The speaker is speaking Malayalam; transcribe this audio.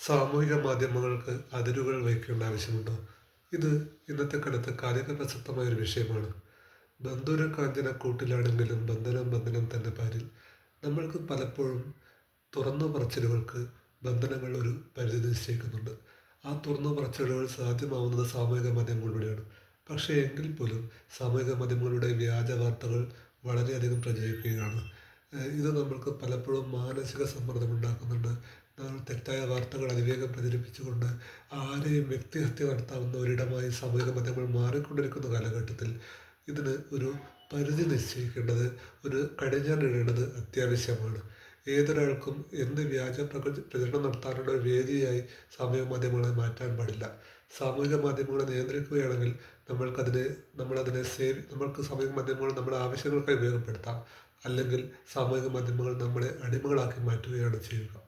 സാമൂഹിക മാധ്യമങ്ങൾക്ക് അതിരുകൾ വയ്ക്കേണ്ട ആവശ്യമുണ്ടോ? ഇത് ഇന്നത്തെ കാലത്ത് കാലിക പ്രസക്തമായ ഒരു വിഷയമാണ്. ബന്ധുര കാഞ്ചന കൂട്ടിലാണെങ്കിലും ബന്ധനം ബന്ധനം തന്നെ പാരിൽ. നമ്മൾക്ക് പലപ്പോഴും തുറന്നു പറച്ചിലുകൾക്ക് ബന്ധനങ്ങൾ ഒരു പരിധി നിശ്ചയിക്കുന്നുണ്ട്. ആ തുറന്നു പറച്ചിലുകൾ സാധ്യമാവുന്നത് സാമൂഹിക മാധ്യമങ്ങളിലൂടെയാണ്. പക്ഷേ എങ്കിൽ പോലും സാമൂഹിക മാധ്യമങ്ങളുടെ വ്യാജ വാർത്തകൾ വളരെയധികം പ്രചരിക്കുകയാണ്. ഇത് നമ്മൾക്ക് പലപ്പോഴും മാനസിക സമ്മർദ്ദം ഉണ്ടാക്കുന്നുണ്ട്. നമ്മൾ തെറ്റായ വാർത്തകൾ അതിവേഗം പ്രചരിപ്പിച്ചുകൊണ്ട് ആരെയും വ്യക്തിഹത്യ നടത്താവുന്ന ഒരിടമായി സാമൂഹിക മാധ്യമങ്ങൾ മാറിക്കൊണ്ടിരിക്കുന്ന കാലഘട്ടത്തിൽ ഇതിന് ഒരു പരിധി നിശ്ചയിക്കേണ്ടത്, ഒരു കടിഞ്ഞാണിടേണ്ടത് അത്യാവശ്യമാണ്. ഏതൊരാൾക്കും എന്ത് വ്യാജ പ്രചരണം നടത്താനുള്ള ഒരു വേദിയായി സാമൂഹിക മാധ്യമങ്ങളെ മാറ്റാൻ പാടില്ല. സാമൂഹിക മാധ്യമങ്ങളെ നിയന്ത്രിക്കുകയാണെങ്കിൽ നമ്മൾക്ക് സാമൂഹിക മാധ്യമങ്ങൾ നമ്മുടെ ആവശ്യങ്ങൾക്കായി ഉപയോഗപ്പെടുത്താം. അല്ലെങ്കിൽ സാമൂഹിക മാധ്യമങ്ങൾ നമ്മളെ അടിമകളാക്കി മാറ്റുകയാണ് ചെയ്യുക.